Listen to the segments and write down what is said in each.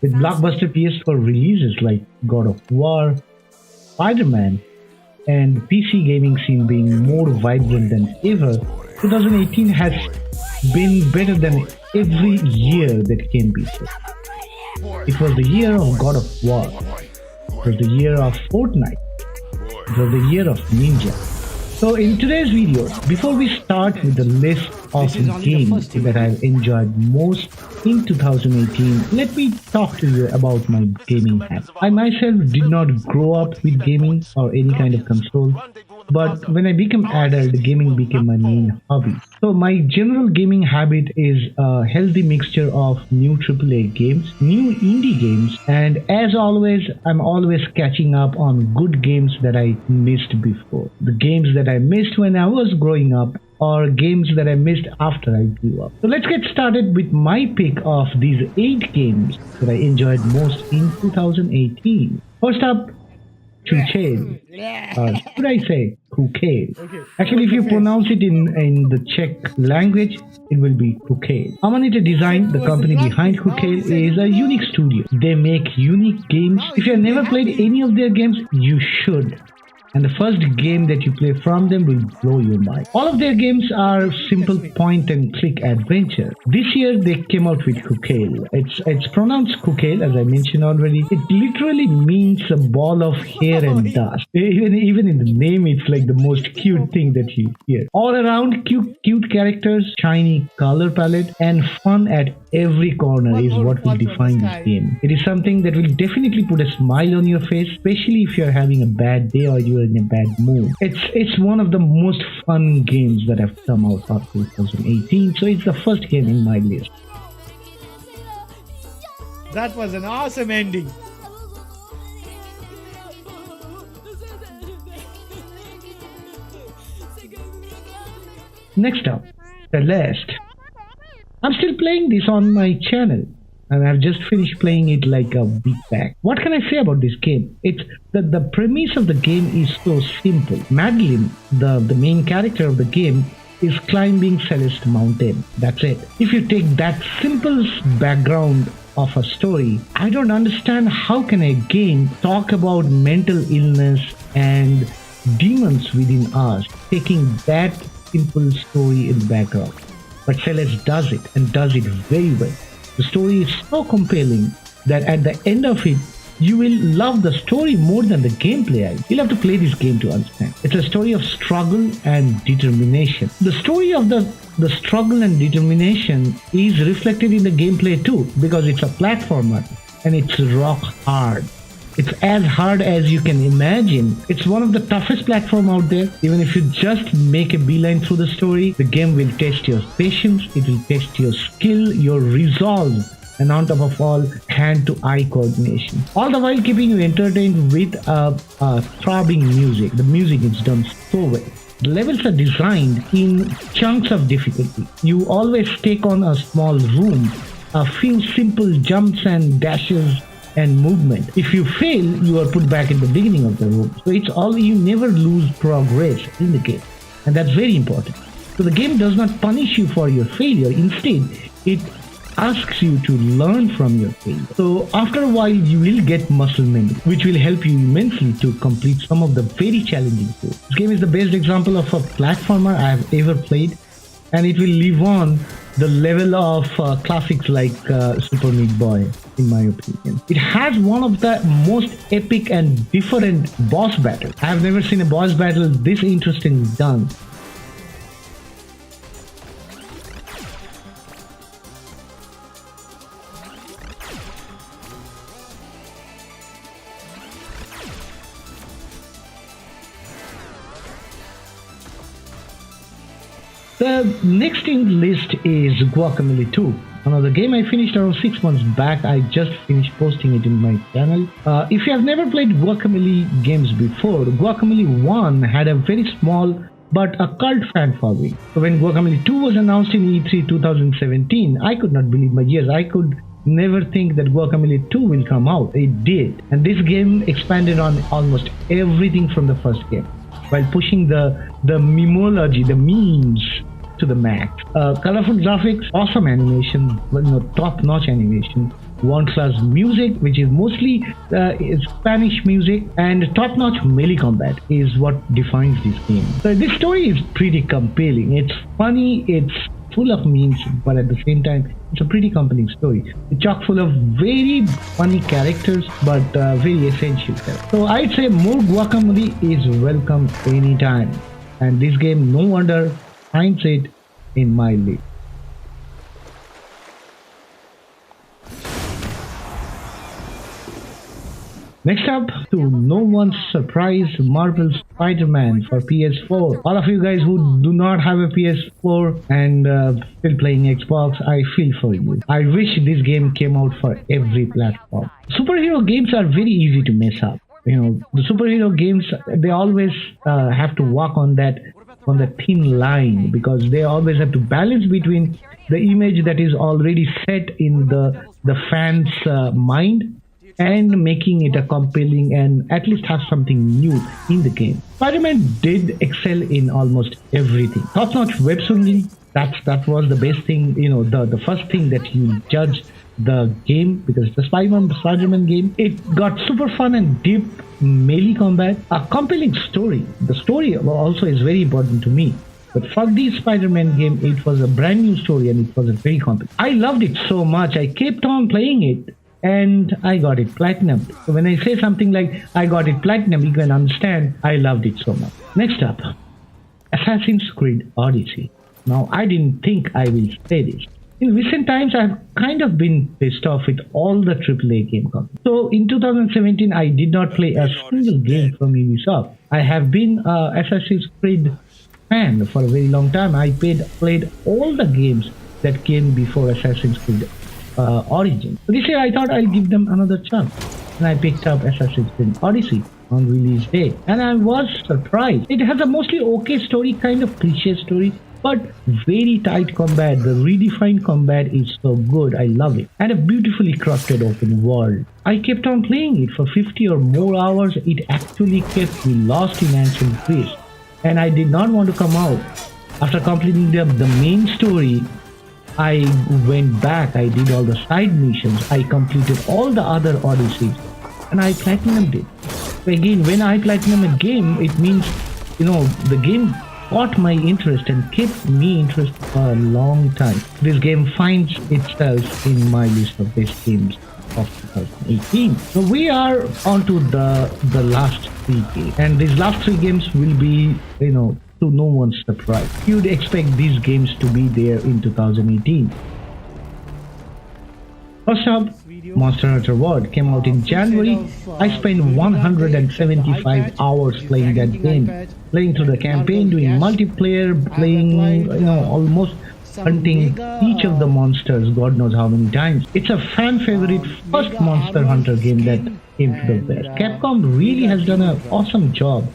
With blockbuster PS4 releases like God of War, Spider-Man, and the PC gaming scene being more vibrant than ever, 2018 has been better than every year that came before. It was the year of God of War. It was the year of Fortnite. It was the year of Ninja. So in today's video, before we start with the list of games that I've enjoyed most in 2018, let me talk to you about my gaming habit. I myself did not grow up with gaming or any kind of console, but when I became adult, gaming became my main hobby. So my general gaming habit is a healthy mixture of new AAA games, new indie games, and as always, I'm always catching up on good games that I missed before. The games that I missed when I was growing up or games that I missed after I grew up. So let's get started with my pick of these 8 games that I enjoyed most in 2018. First up, Chuchel. Should I say Kukel? Actually, if you pronounce it in the Czech language, it will be Kukel. Amanita Design, the company behind Kukel, is a unique studio. They make unique games. If you have never played any of their games, you should. And the first game that you play from them will blow your mind. All of their games are simple point and click adventure. This year they came out with Kukel. It's pronounced Kukel, as I mentioned already. It literally means a ball of hair and dust. Even in the name, it's like the most cute thing that you hear. All around cute characters, shiny color palette, and fun at every corner is what will define this game. It is something that will definitely put a smile on your face, especially if you're having a bad day or you're in a bad mood. It's one of the most fun games that have come out of 2018, so it's the first game in my list. That was an awesome ending. Next up, Celeste. I'm still playing this on my channel, and I've just finished playing it like a week back. What can I say about this game? It's that the premise of the game is so simple. Madeline, the main character of the game, is climbing Celeste Mountain. That's it. If you take that simple background of a story, I don't understand how can a game talk about mental illness and demons within us, taking that simple story in the background. But Celeste does it, and does it very well. The story is so compelling that at the end of it, you will love the story more than the gameplay. You'll have to play this game to understand. It's a story of struggle and determination. The story of the struggle and determination is reflected in the gameplay too, because it's a platformer and it's rock hard. It's as hard as you can imagine. It's one of the toughest platforms out there. Even if you just make a beeline through the story, the game will test your patience, it will test your skill, your resolve, and on top of all, hand-to-eye coordination. All the while keeping you entertained with throbbing music. The music is done so well. The levels are designed in chunks of difficulty. You always take on a small room, a few simple jumps and dashes, and movement. If you fail, you are put back in the beginning of the room. So it's all, you never lose progress in the game, and that's very important. So the game does not punish you for your failure. Instead, it asks you to learn from your failure. So after a while, you will get muscle memory, which will help you immensely to complete some of the very challenging codes. This game is the best example of a platformer I have ever played, and it will live on the level of classics like Super Meat Boy, in my opinion. It has one of the most epic and different boss battles. I have never seen a boss battle this interesting done. The next in the list is Guacamelee 2. Another game I finished around 6 months back. I just finished posting it in my channel. If you have never played Guacamelee games before, Guacamelee 1 had a very small but a cult fan following. So when Guacamelee 2 was announced in E3 2017, I could not believe my ears. I could never think that Guacamelee 2 will come out. It did. And this game expanded on almost everything from the first game, while pushing the memology, the memes, to the max. Colorful graphics, awesome animation, top-notch animation, world-class music, which is mostly Spanish music, and top-notch melee combat is what defines this game. So this story is pretty compelling. It's funny, it's full of memes, but at the same time, it's a pretty compelling story. It's chock full of very funny characters, but very essential characters. So I'd say more guacamole is welcome anytime. And this game, no wonder, finds it in my list. Next up, to no one's surprise, Marvel Spider-Man for PS4. All of you guys who do not have a PS4 and still playing Xbox, I feel for you. I wish this game came out for every platform. Superhero games are very easy to mess up. You know, the superhero games, they always have to walk on the thin line, because they always have to balance between the image that is already set in the fans' mind and making it a compelling and at least have something new in the game. Spider-Man did excel in almost everything. Top-notch web swinging, that was the best thing, you know, the first thing that you judge the game, because it's a Spider-Man game. It got super fun and deep melee combat, a compelling story. The story also is very important to me. But for this Spider-Man game, it was a brand new story and it was a very compelling. I loved it so much. I kept on playing it and I got it platinum. So when I say something like I got it platinum, you can understand I loved it so much. Next up, Assassin's Creed Odyssey. Now, I didn't think I will say this. In recent times, I've kind of been pissed off with all the AAA game companies. So in 2017, I did not play a single game from Ubisoft. I have been an Assassin's Creed fan for a very long time. I played all the games that came before Assassin's Creed Origin. So this year I thought I'll give them another chance, and I picked up Assassin's Creed Odyssey on release day, and I was surprised. It has a mostly okay story, kind of cliche story, but very tight combat. The redefined combat is so good, I love it, and a beautifully crafted open world. I kept on playing it for 50 or more hours. It actually kept me lost in ancient Greece, and I did not want to come out. After completing the main story, I went back, I did all the side missions, I completed all the other Odysseys, and I platinumed it. So again, when I platinum a game, it means, you know, the game caught my interest and kept me interested for a long time. This game finds itself in my list of best games of 2018. So we are on to the last three games, and these last three games will be, you know, to no one's surprise. You'd expect these games to be there in 2018. First up, Monster Hunter World came out in January. I spent 175 hours playing that game, playing through the campaign, doing multiplayer, playing, you know, almost hunting each of the monsters, God knows how many times. It's a fan favorite first Monster Hunter game that came to the best. Capcom really has done an awesome job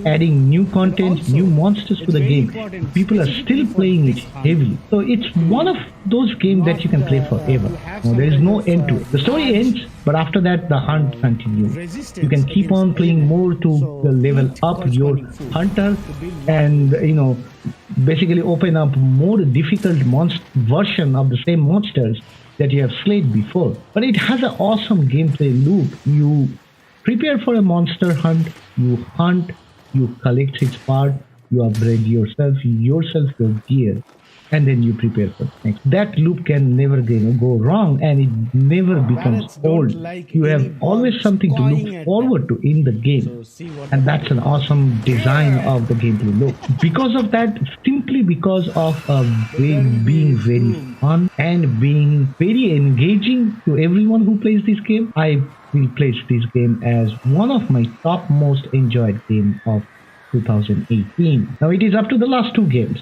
adding new content, new monsters to the game. People are still playing it heavily. So it's one of those games that you can play forever. No, there is no end to it. The story ends, but after that the hunt continues. You can keep on playing more to level up your hunter and, you know, basically open up more difficult version of the same monsters that you have slayed before. But it has an awesome gameplay loop. You prepare for a monster hunt, you hunt, you collect its part, you upgrade yourself, your gear, and then you prepare for the next. That loop can never go wrong, and it never becomes old. You have always something to look forward to in the game, and that's an awesome design of the gameplay loop. Because of that, simply because of being very fun and being very engaging to everyone who plays this game, I will place this game as one of my top most enjoyed games of 2018. Now it is up to the last two games,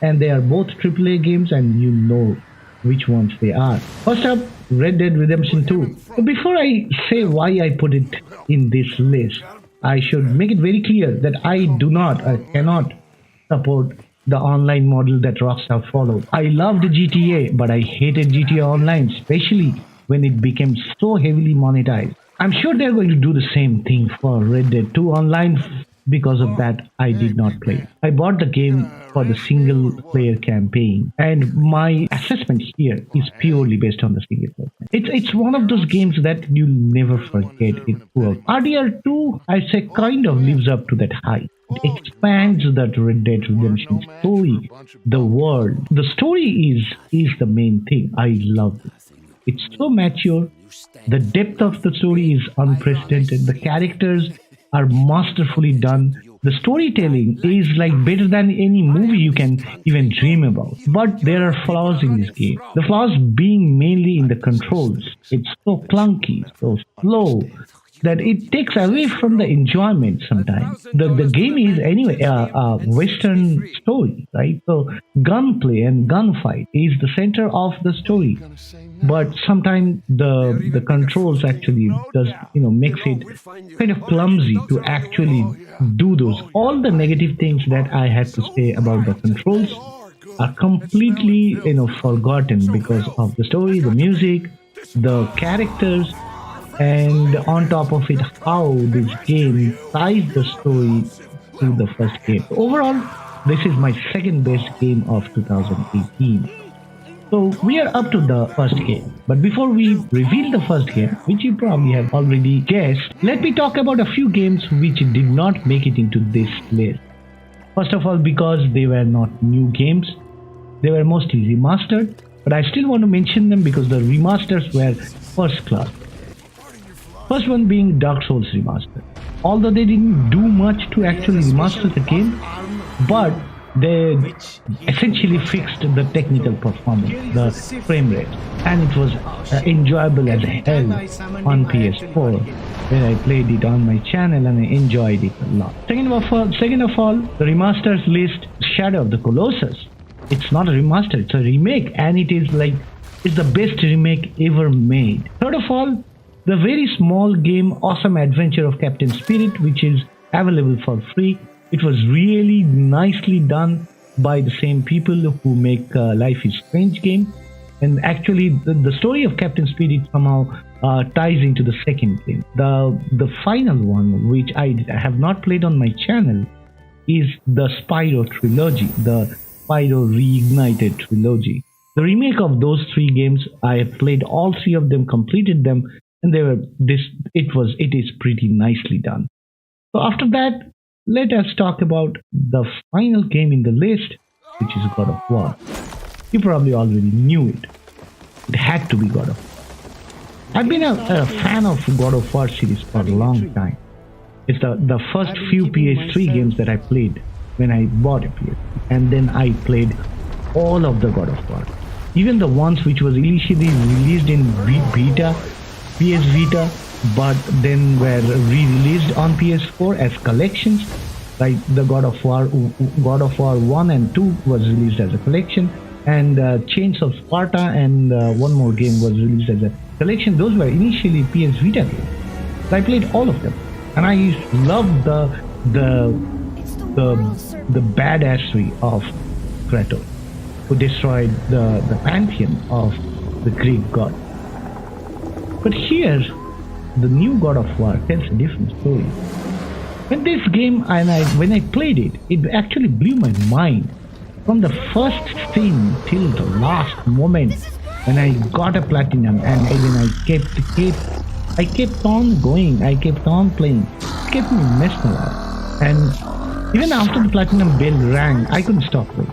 and they are both AAA games, and you know which ones they are. First up, Red Dead Redemption 2. So before I say why I put it in this list, I should make it very clear that I cannot support the online model that Rockstar followed. I loved GTA, but I hated GTA Online, especially when it became so heavily monetized. I'm sure they're going to do the same thing for Red Dead 2 Online Because of that, I did not play. I bought the game for the single player campaign, and my assessment here is purely based on the single player. It's one of those games that you'll never forget it throughout. RDR2, I say, kind of lives up to that hype. It expands that Red Dead Redemption story, the world. The story is the main thing. I love it. It's so mature. The depth of the story is unprecedented. The characters are masterfully done. The storytelling is like better than any movie you can even dream about. But there are flaws in this game. The flaws being mainly in the controls. It's so clunky, so slow, that it takes away from the enjoyment sometimes. The game is anyway a Western story, right? So gunplay and gunfight is the center of the story, but sometimes the controls actually does makes it kind of clumsy to actually do those. All the negative things that I had to say about the controls are completely forgotten because of the story, the music, the characters, and on top of it, how this game ties the story to the first game. Overall, this is my second best game of 2018. So we are up to the first game. But before we reveal the first game, which you probably have already guessed, let me talk about a few games which did not make it into this list. First of all, because they were not new games, they were mostly remastered. But I still want to mention them because the remasters were first class. First one being Dark Souls Remastered. Although they didn't do much to actually remaster the game, but they essentially fixed the technical performance, the frame rate, and it was enjoyable as hell on PS4 when I played it on my channel, and I enjoyed it a lot. Second of all, the remasters list Shadow of the Colossus. It's not a remaster, it's a remake, and it's the best remake ever made. Third of all, the very small game Awesome Adventure of Captain Spirit, which is available for free. It was really nicely done by the same people who make Life is Strange game. And actually, the story of Captain Spirit somehow ties into the second game. The final one, which I have not played on my channel, is the Spyro trilogy, the Spyro Reignited trilogy. The remake of those three games, I have played all three of them, completed them, and it is pretty nicely done. So after that, let us talk about the final game in the list, which is God of War. You probably already knew it. It had to be God of War. I've been a fan of God of War series for a long time. It's the first few PS3 games that I played when I bought a PS3. And then I played all of the God of War. Even the ones which was initially released in beta, PS Vita, but then were re-released on PS4 as collections. Like the God of War 1 and 2 was released as a collection, and Chains of Sparta and one more game was released as a collection. Those were initially PS Vita games. So I played all of them, and I loved the badassery of Kratos, who destroyed the pantheon of the Greek god. But here, the new God of War tells a different story. When this game when I played it, it actually blew my mind. From the first scene till the last moment, when I got a platinum, and then I kept on going, I kept on playing. It kept me mesmerized. And even after the platinum bell rang, I couldn't stop playing.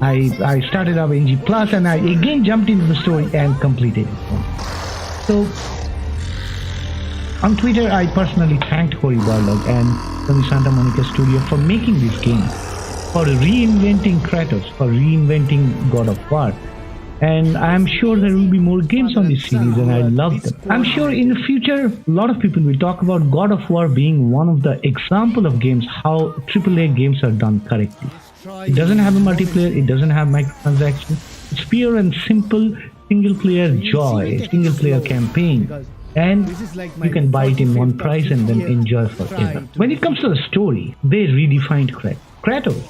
I started up NG Plus, and I again jumped into the story and completed it. So, on Twitter, I personally thanked Cory Barlog and the Santa Monica Studio for making this game, for reinventing Kratos, for reinventing God of War. And I'm sure there will be more games on this series, and I love them. I'm sure in the future, a lot of people will talk about God of War being one of the example of games, how AAA games are done correctly. It doesn't have a multiplayer, it doesn't have microtransactions. It's pure and simple single-player joy, single-player campaign, and you can buy it in one price and then enjoy forever. When it comes to the story, they redefined Kratos,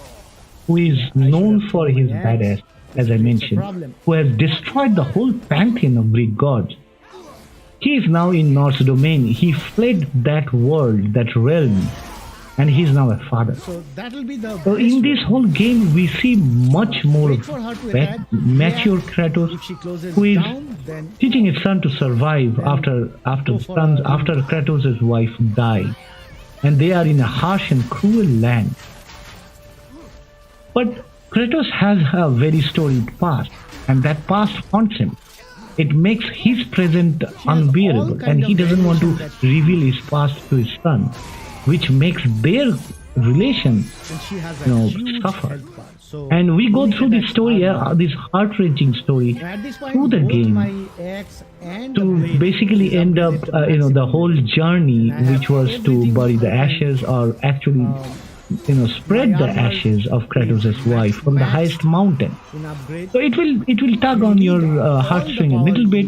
who is known for his badass, as I mentioned, who has destroyed the whole pantheon of Greek gods. He is now in Norse domain. He fled that world, that realm, and he's now a father. So that will be the So best in this way. whole game, we see much more Wait for her to attack. mature React. Kratos, If she closes who is down, then teaching his son to survive after go for a after Kratos' wife died, and they are in a harsh and cruel land. But Kratos has a very storied past, and that past haunts him. It makes his present all unbearable, kind and he of doesn't want to variations that- reveal his past to his son, which makes their relation, and she has a you know, huge suffer. health bar. So And we go only through this attacks story, are this heart-wrenching story, And at this point, through the both game my axe and the to blade basically is end up, upgraded to you know, the massive whole blade. journey, And I have which was to everything bury the perfect. ashes, or actually, you know, spread My the armor ashes of Kratos' is wife from the maxed highest mountain. in upgrade. So it will tug on your heartstring a little bit.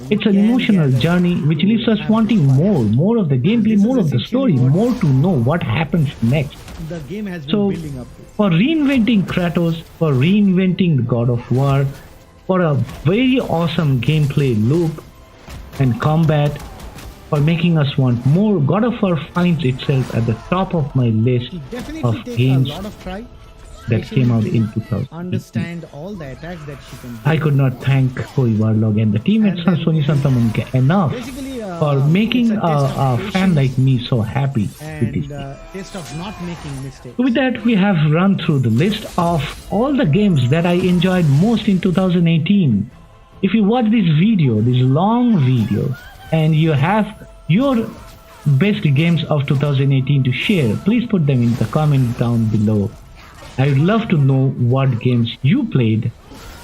It's an emotional journey which leaves us wanting more of the gameplay, more of the story, more to know what happens next. The game has been So, building up to. for reinventing Kratos, for reinventing the God of War, for a very awesome gameplay loop and combat, for making us want more, God of War finds itself at the top of my list It definitely of takes games a lot of try that came out in to 2000. understand all the attacks that she can do. I could not thank Koi Warlog and the team at And then Sony Santa Monica enough Basically, for making it's a test a of fan patience like me so happy with this and game. taste of not making mistakes. So with that, we have run through the list of all the games that I enjoyed most in 2018. If you watch this video, this long video, and you have your best games of 2018 to share, please put them in the comment down below. I would love to know what games you played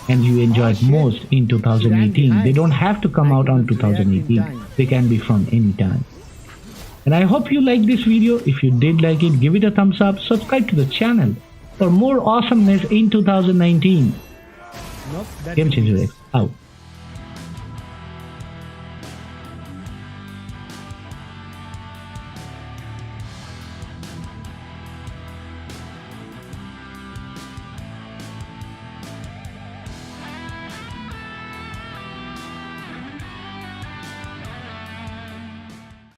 and you enjoyed most in 2018. They don't have to come out on 2018. They can be from any time. And I hope you liked this video. If you did like it, give it a thumbs up. Subscribe to the channel for more awesomeness in 2019. Nope, that GameChangerX out.